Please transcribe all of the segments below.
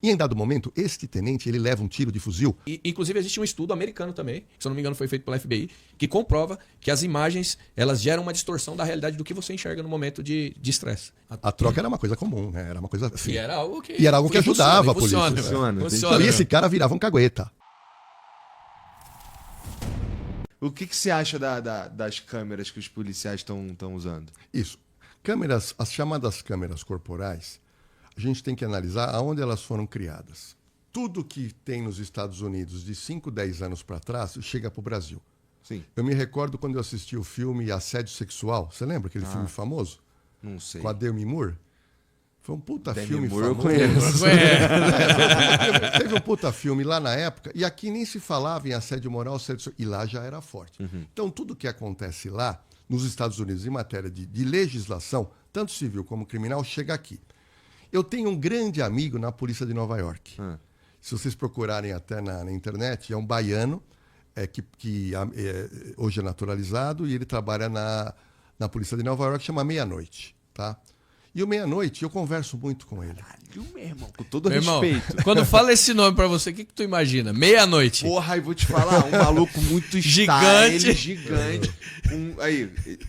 E em dado momento, este tenente, ele leva um tiro de fuzil. Inclusive, existe um estudo americano também, que, se eu não me engano, foi feito pela FBI, que comprova que as imagens, elas geram uma distorção da realidade do que você enxerga no momento de estresse. A troca era uma coisa comum, né? Era uma coisa assim. E era algo que, ajudava a polícia. Funciona. E esse cara virava um cagueta. O que você acha das câmeras que os policiais estão usando? Isso. Câmeras, as chamadas câmeras corporais, a gente tem que analisar aonde elas foram criadas. Tudo que tem nos Estados Unidos de 5, 10 anos para trás chega para o Brasil. Sim. Eu me recordo quando eu assisti o filme Assédio Sexual. Você lembra aquele filme famoso? Não sei. Com a Demi Moore? Foi um puta filme Moore famoso. eu conheço. Teve um puta filme lá na época, e aqui nem se falava em assédio moral, e lá já era forte. Então, tudo que acontece lá, nos Estados Unidos, em matéria de legislação, tanto civil como criminal, chega aqui. Eu tenho um grande amigo na polícia de Nova York. Se vocês procurarem até na internet, é um baiano, que hoje é naturalizado, e ele trabalha na polícia de Nova York, chama Meia-Noite, tá? E o Meia-Noite, eu converso muito com ele. Caralho, meu irmão, com todo Meu irmão, respeito. quando fala esse nome pra você, o que tu imagina? Meia-noite. Porra, e vou te falar, um maluco muito Gigante. gigante,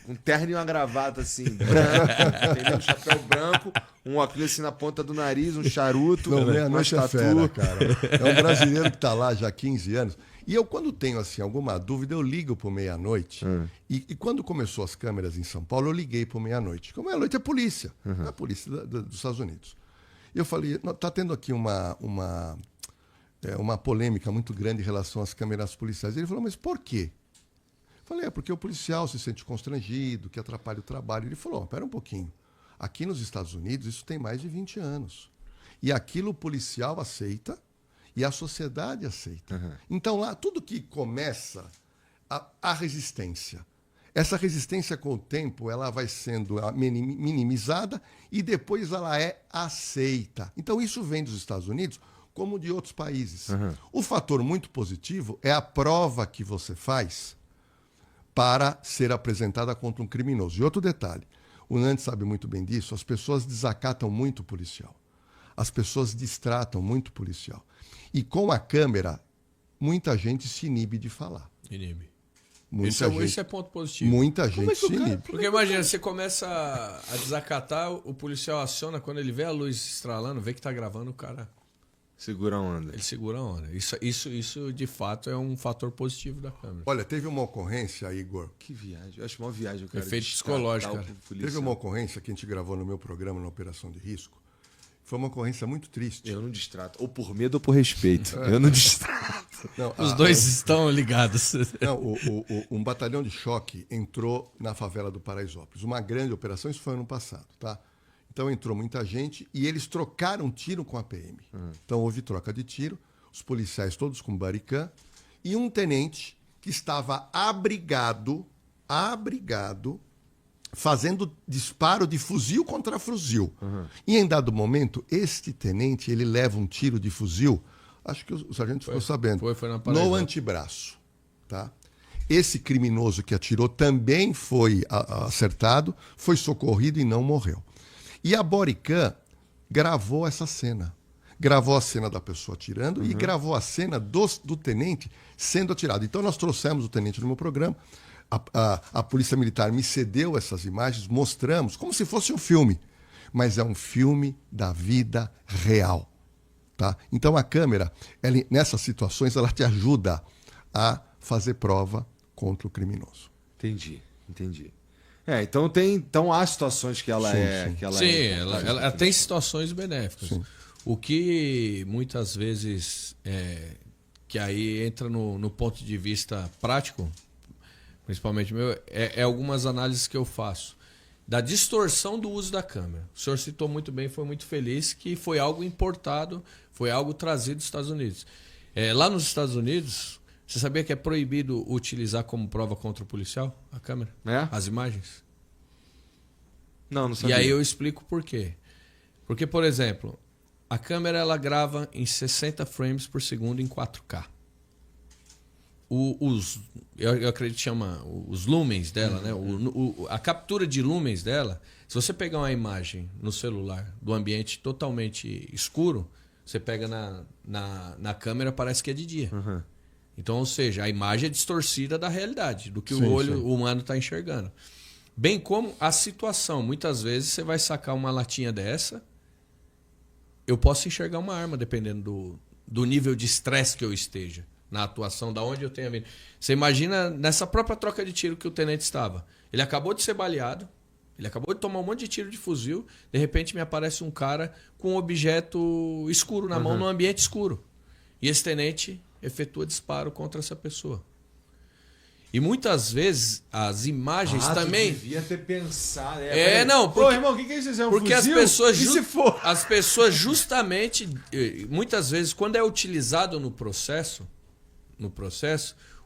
com terno e uma gravata assim, branco, entendeu? Um chapéu branco, um óculos assim na ponta do nariz, um charuto, Não, uma Meia-Noite é tatu. fera, cara. É um brasileiro que está lá já há 15 anos. E eu, quando tenho assim, alguma dúvida, eu ligo para o Meia-Noite. E quando começou as câmeras em São Paulo, eu liguei para o Meia-Noite. Porque o Meia-Noite é polícia. É a polícia dos Estados Unidos. E eu falei, está tendo aqui uma polêmica muito grande em relação às câmeras policiais. Ele falou, mas por quê? Eu falei, porque o policial se sente constrangido, que atrapalha o trabalho. Ele falou, espera um pouquinho. Aqui nos Estados Unidos, isso tem mais de 20 anos. E aquilo o policial aceita e a sociedade aceita. Então, lá, tudo que começa, a resistência. Essa resistência, com o tempo, ela vai sendo minimizada e depois ela é aceita. Então, isso vem dos Estados Unidos como de outros países. O fator muito positivo é a prova que você faz para ser apresentada contra um criminoso. E outro detalhe, o Nando sabe muito bem disso, as pessoas desacatam muito o policial. As pessoas distratam muito o policial. E com a câmera, muita gente se inibe de falar. Inibe. Isso é ponto positivo. Muita gente se inibe. Porque imagina, você começa a desacatar, o policial aciona, quando ele vê a luz estralando, vê que tá gravando, o cara Segura a onda. ele segura a onda. Isso de fato é um fator positivo da câmera. Olha, teve uma ocorrência, Igor. Que viagem. Eu acho uma viagem, cara. Efeito psicológico, cara. Teve uma ocorrência que a gente gravou no meu programa, na Operação de Risco. Foi uma ocorrência muito triste. Eu não distrato. Ou por medo ou por respeito. Eu não distrato. Não, Os dois estão ligados. Não, um batalhão de choque entrou na favela do Paraisópolis. Uma grande operação, isso foi ano passado, tá? Então entrou muita gente e eles trocaram tiro com a PM. Então houve troca de tiro, os policiais todos com baricã e um tenente que estava abrigado, fazendo disparo de fuzil contra fuzil. E em dado momento, este tenente, ele leva um tiro de fuzil, acho que o sargento ficou sabendo, Foi na no antebraço. Tá? Esse criminoso que atirou também foi acertado, foi socorrido e não morreu. E a bodycam gravou essa cena. Gravou a cena da pessoa atirando e gravou a cena do tenente sendo atirado. Então nós trouxemos o tenente no meu programa, a Polícia Militar me cedeu essas imagens, mostramos como se fosse um filme, mas é um filme da vida real. Tá? Então a câmera, nessas situações, ela te ajuda a fazer prova contra o criminoso. Entendi. Então há situações que ela é... Ela tem situações benéficas. Sim. O que muitas vezes, que aí entra no ponto de vista prático, principalmente meu, é algumas análises que eu faço da distorção do uso da câmera. O senhor citou muito bem, foi muito feliz, que foi algo importado, foi algo trazido dos Estados Unidos. Lá nos Estados Unidos, você sabia que é proibido utilizar como prova contra o policial a câmera? As imagens? Não sabia. E aí eu explico por quê. Porque, por exemplo, a câmera ela grava em 60 frames por segundo em 4K. Eu acredito que chama os lumens dela, né? A captura de lumens dela, se você pegar uma imagem no celular do ambiente totalmente escuro, você pega na câmera, parece que é de dia. Uhum. Então, ou seja, a imagem é distorcida da realidade, do que Sim, o olho sim. humano está enxergando. Bem como a situação. Muitas vezes você vai sacar uma latinha dessa, eu posso enxergar uma arma, dependendo do nível de estresse que eu esteja, na atuação, da onde eu tenha vindo. Você imagina nessa própria troca de tiro que o tenente estava. Ele acabou de ser baleado, ele acabou de tomar um monte de tiro de fuzil, de repente me aparece um cara com um objeto escuro na mão, num ambiente escuro. E esse tenente efetua disparo contra essa pessoa. E muitas vezes as imagens também... devia ter pensado. Não, Pô, irmão, o que é isso? É um porque fuzil? as E se for? as pessoas justamente, muitas vezes, quando é utilizado no processo,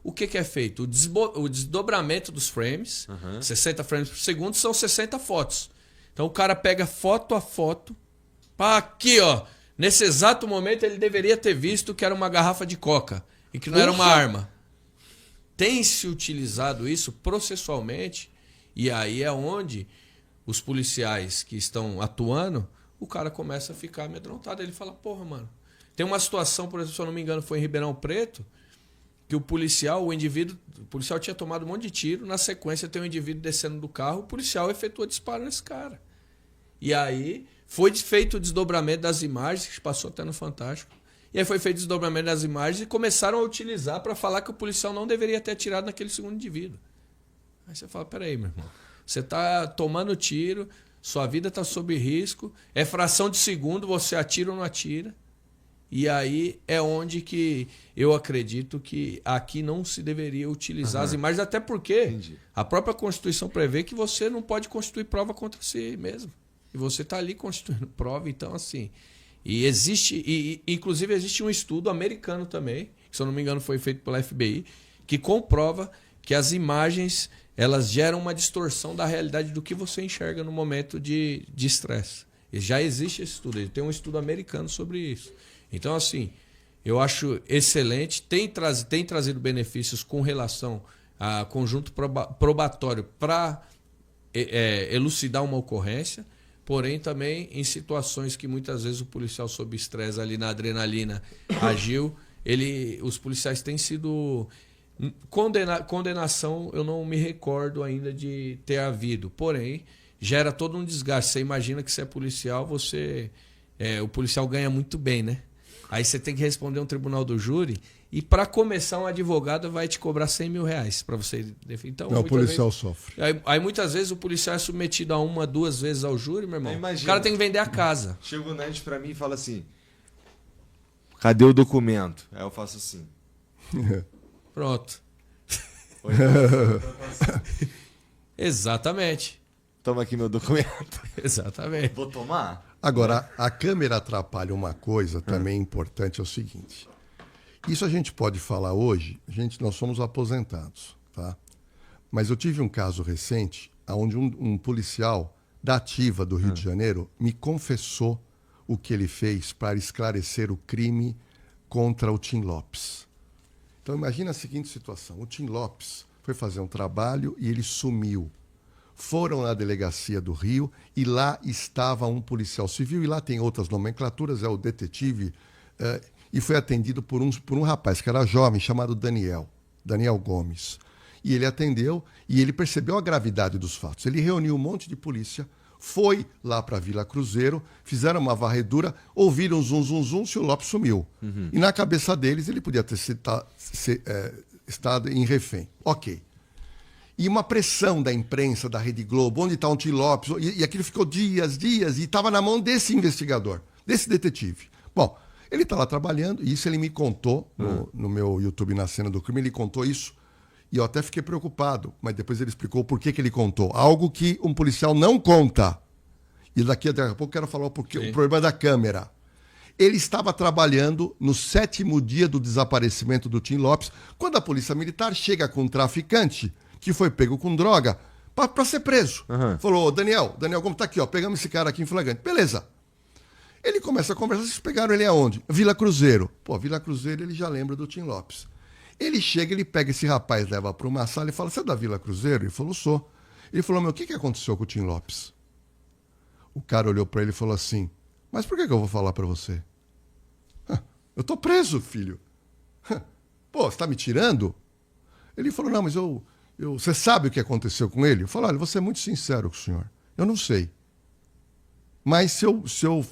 o que é feito? O desdobramento dos frames, 60 frames por segundo, são 60 fotos. Então o cara pega foto a foto, pá, aqui, ó. Nesse exato momento ele deveria ter visto que era uma garrafa de coca e que não era uma arma. Tem se utilizado isso processualmente, e aí é onde os policiais que estão atuando, o cara começa a ficar amedrontado. Ele fala, porra, mano. Tem uma situação, por exemplo, se eu não me engano, foi em Ribeirão Preto, que o policial tinha tomado um monte de tiro, na sequência tem um indivíduo descendo do carro, o policial efetua disparo nesse cara. E aí foi feito o desdobramento das imagens, que passou até no Fantástico. E aí foi feito o desdobramento das imagens e começaram a utilizar para falar que o policial não deveria ter atirado naquele segundo indivíduo. Aí você fala, peraí, meu irmão, você está tomando tiro, sua vida está sob risco, é fração de segundo, você atira ou não atira. E aí é onde que eu acredito que aqui não se deveria utilizar as imagens, até porque a própria Constituição prevê que você não pode constituir prova contra si mesmo. E você está ali constituindo prova, então assim... inclusive existe um estudo americano também, que se eu não me engano foi feito pela FBI, que comprova que as imagens elas geram uma distorção da realidade do que você enxerga no momento de estresse. Já existe esse estudo, tem um estudo americano sobre isso. Então, assim, eu acho excelente, tem trazido benefícios com relação a conjunto probatório para elucidar uma ocorrência. Porém, também em situações que muitas vezes o policial sob estresse ali na adrenalina agiu, os policiais têm sido... Condenação eu não me recordo ainda de ter havido. Porém, gera todo um desgaste. Você imagina que você é policial, o policial ganha muito bem, né? Aí você tem que responder um tribunal do júri e para começar um advogado vai te cobrar R$100.000 para você defender. Então, Não, o policial sofre. Aí muitas vezes o policial é submetido a 1, 2 vezes ao júri, meu irmão. Imagina, o cara tem que vender a casa. Chega o Ned pra mim e fala assim, cadê o documento? Aí eu faço assim. Pronto. Oi, Exatamente. toma aqui meu documento. Exatamente. Vou tomar? Agora, a câmera atrapalha uma coisa também importante, é o seguinte. Isso a gente pode falar hoje, nós somos aposentados, tá? Mas eu tive um caso recente onde um policial da ativa do Rio de Janeiro me confessou o que ele fez para esclarecer o crime contra o Tim Lopes. Então imagina a seguinte situação, o Tim Lopes foi fazer um trabalho e ele sumiu. Foram na delegacia do Rio e lá estava um policial civil, e lá tem outras nomenclaturas, é o detetive, e foi atendido por um rapaz que era jovem, chamado Daniel Gomes. E ele atendeu e ele percebeu a gravidade dos fatos. Ele reuniu um monte de polícia, foi lá para a Vila Cruzeiro, fizeram uma varredura, ouviram zum, zum, zum, se o Lopes sumiu. E na cabeça deles ele podia ter estado em refém. Ok. E uma pressão da imprensa, da Rede Globo, onde está o Tim Lopes, e aquilo ficou dias, e estava na mão desse investigador, desse detetive. Bom, ele está lá trabalhando, e isso ele me contou no meu YouTube, na Cena do Crime, ele contou isso, e eu até fiquei preocupado, mas depois ele explicou por que ele contou. Algo que um policial não conta. E daqui a pouco eu quero falar o problema da câmera. Ele estava trabalhando no 7º dia do desaparecimento do Tim Lopes, quando a polícia militar chega com um traficante que foi pego com droga para ser preso. Falou, Daniel Gomes, tá aqui, ó, pegamos esse cara aqui em flagrante. Beleza. Ele começa a conversar, vocês pegaram ele aonde? Vila Cruzeiro. Pô, Vila Cruzeiro ele já lembra do Tim Lopes. Ele chega, ele pega esse rapaz, leva para uma sala e fala, você é da Vila Cruzeiro? Ele falou, sou. Ele falou, meu, o que aconteceu com o Tim Lopes? O cara olhou para ele e falou assim, mas por que eu vou falar para você? Eu tô preso, filho. Pô, você tá me tirando? Ele falou, não, mas você sabe o que aconteceu com ele? Eu falei, olha, vou ser muito sincero com o senhor. Eu não sei. Mas se eu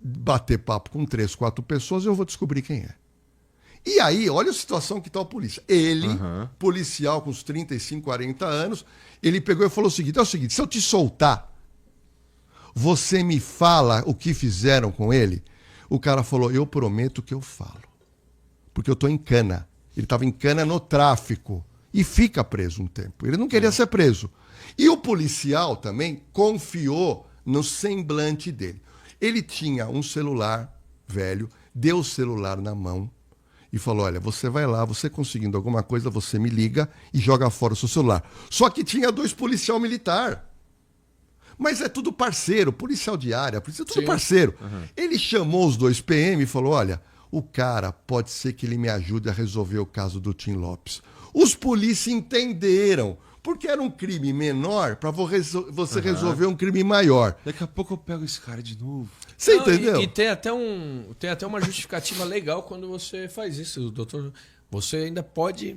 bater papo com 3, 4 pessoas, eu vou descobrir quem é. E aí, olha a situação que está a polícia. Ele, policial com uns 35, 40 anos, ele pegou e falou o seguinte, é o seguinte, se eu te soltar, você me fala o que fizeram com ele? O cara falou, eu prometo que eu falo. Porque eu estou em cana. Ele estava em cana no tráfico. E fica preso um tempo. Ele não queria ser preso. E o policial também confiou no semblante dele. Ele tinha um celular velho, deu o celular na mão e falou, olha, você vai lá, você conseguindo alguma coisa, você me liga e joga fora o seu celular. Só que tinha 2 policial militar. Mas é tudo parceiro, policial de área, policial, tudo parceiro. Ele chamou os 2 PM e falou, olha, o cara pode ser que ele me ajude a resolver o caso do Tim Lopes. Os polícias entenderam, porque era um crime menor para você resolver um crime maior. Daqui a pouco eu pego esse cara de novo. Você entendeu? E tem até uma justificativa legal quando você faz isso, doutor. Você ainda pode,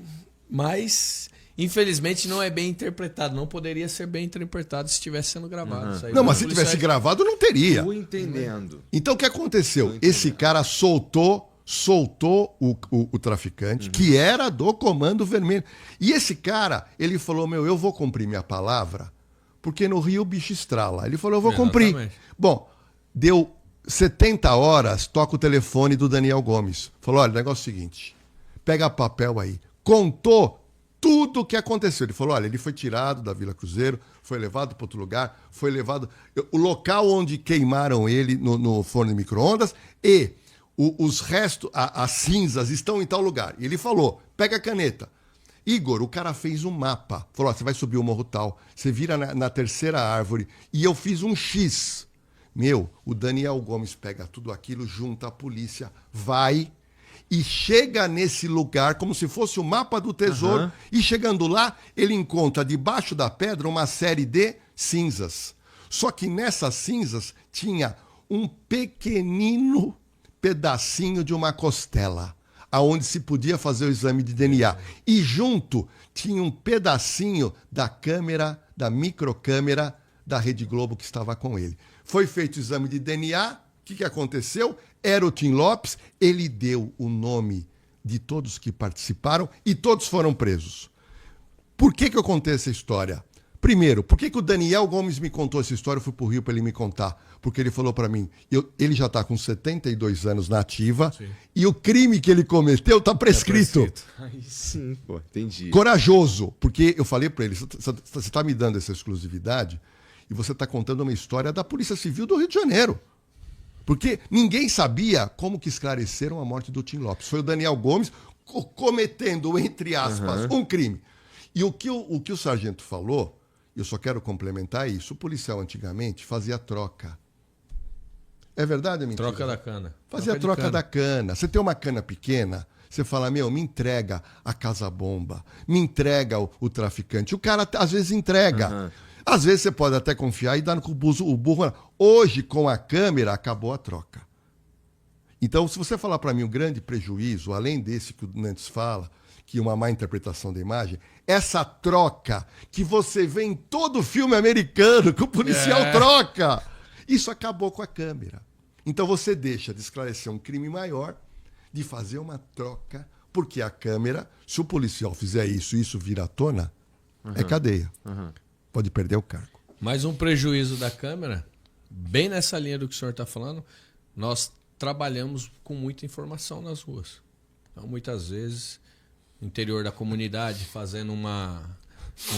mas infelizmente não é bem interpretado. Não poderia ser bem interpretado se estivesse sendo gravado. Isso aí não, mas se tivesse gravado, não teria. Tô entendendo. Então o que aconteceu? Esse cara soltou o traficante, que era do Comando Vermelho. E esse cara, ele falou, eu vou cumprir minha palavra, porque no Rio o bicho estrala. Ele falou, eu vou cumprir. Bom, deu 70 horas, toca o telefone do Daniel Gomes. Falou, olha, o negócio é o seguinte, pega papel aí. Contou tudo o que aconteceu. Ele falou, olha, ele foi tirado da Vila Cruzeiro, foi levado para outro lugar, foi levado... O local onde queimaram ele no forno de micro-ondas e... Os restos, as cinzas estão em tal lugar. E ele falou, pega a caneta. Igor, o cara fez um mapa. Falou, você vai subir o morro tal, você vira na terceira árvore. E eu fiz um X. O Daniel Gomes pega tudo aquilo, junta a polícia, vai e chega nesse lugar como se fosse o mapa do tesouro. E chegando lá, ele encontra debaixo da pedra uma série de cinzas. Só que nessas cinzas tinha um pequenino pedacinho de uma costela, aonde se podia fazer o exame de DNA. E junto tinha um pedacinho da câmera, da microcâmera da Rede Globo que estava com ele. Foi feito o exame de DNA, o que aconteceu? Era o Tim Lopes, ele deu o nome de todos que participaram e todos foram presos. Por que eu contei essa história? Primeiro, por que o Daniel Gomes me contou essa história? Eu fui pro Rio para ele me contar. Porque ele falou para mim, ele já está com 72 anos na ativa, e o crime que ele cometeu está prescrito. Aí sim, pô, entendi. Corajoso, porque eu falei para ele, você está me dando essa exclusividade e você está contando uma história da Polícia Civil do Rio de Janeiro. Porque ninguém sabia como que esclareceram a morte do Tim Lopes. Foi o Daniel Gomes cometendo, entre aspas, um crime. E o que o sargento falou... Eu só quero complementar isso. O policial antigamente fazia troca. É verdade, mentira? Troca da cana. Fazia troca da cana. Você tem uma cana pequena, você fala, me entrega a casa-bomba, me entrega o traficante. O cara, às vezes, entrega. Às vezes, você pode até confiar e dar no o burro. Hoje, com a câmera, acabou a troca. Então, se você falar para mim o grande prejuízo, além desse que o Nantes fala, que uma má interpretação da imagem, essa troca que você vê em todo filme americano, que o policial troca, isso acabou com a câmera. Então você deixa de esclarecer um crime maior, de fazer uma troca, porque a câmera, se o policial fizer isso e isso vir à tona, é cadeia. Pode perder o cargo. Mais um prejuízo da câmera, bem nessa linha do que o senhor está falando, nós trabalhamos com muita informação nas ruas. Então, muitas vezes... no interior da comunidade, fazendo uma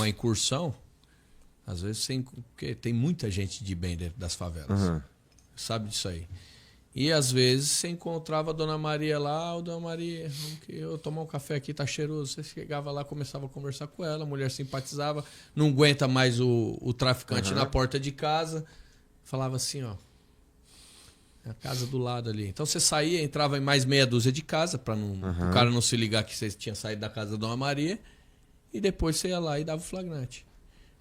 incursão, às vezes porque tem muita gente de bem dentro das favelas. Sabe disso aí. E às vezes você encontrava a Dona Maria lá, Dona Maria, eu tomar um café aqui, tá cheiroso. Você chegava lá, começava a conversar com ela, a mulher simpatizava, não aguenta mais o traficante na porta de casa, falava assim, ó, é a casa do lado ali. Então você saía, entrava em mais meia dúzia de casa, para o cara não se ligar que você tinha saído da casa da Dona Maria, e depois você ia lá e dava o flagrante.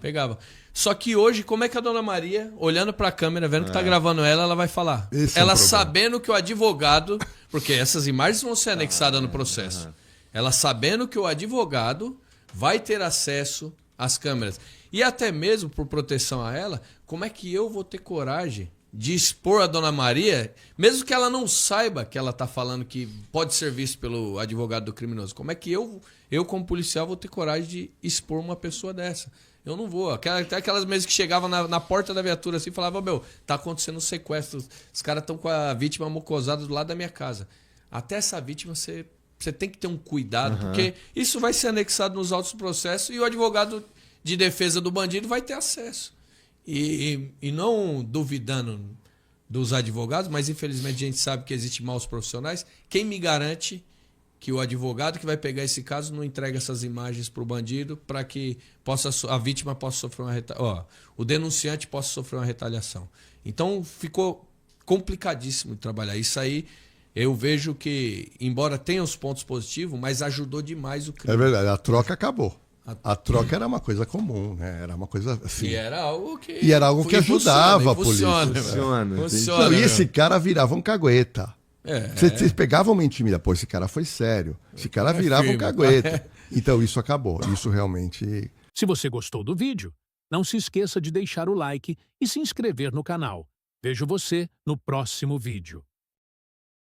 Pegava. Só que hoje, como é que a dona Maria, olhando pra câmera, vendo que tá gravando ela vai falar? Esse ela é um problema. sabendo que o advogado... Porque essas imagens vão ser anexadas no processo. Ela sabendo que o advogado vai ter acesso às câmeras. E até mesmo por proteção a ela, como é que eu vou ter coragem de expor a dona Maria, mesmo que ela não saiba que ela está falando que pode ser visto pelo advogado do criminoso? Como é que eu como policial, vou ter coragem de expor uma pessoa dessa? Eu não vou. Até aquelas mesas que chegavam na porta da viatura assim e falavam, meu, tá acontecendo um sequestro, os caras estão com a vítima mocosada do lado da minha casa. Até essa vítima você tem que ter um cuidado, porque isso vai ser anexado nos autos do processo e o advogado de defesa do bandido vai ter acesso. E não duvidando dos advogados, mas infelizmente a gente sabe que existem maus profissionais. Quem me garante que o advogado que vai pegar esse caso não entrega essas imagens para o bandido para que a vítima possa sofrer o denunciante possa sofrer uma retaliação? Então ficou complicadíssimo de trabalhar. Isso aí eu vejo que, embora tenha os pontos positivos, mas ajudou demais o crime. É verdade, a troca acabou. A troca era uma coisa comum, né? Era uma coisa assim. E era algo que... E era algo que ajudava a polícia. Funciona. Não, e esse cara virava um cagueta. Vocês pegavam uma intimidade. Pô, esse cara foi sério. Esse cara virava um cagueta. Então isso acabou. Isso realmente... Se você gostou do vídeo, não se esqueça de deixar o like e se inscrever no canal. Vejo você no próximo vídeo.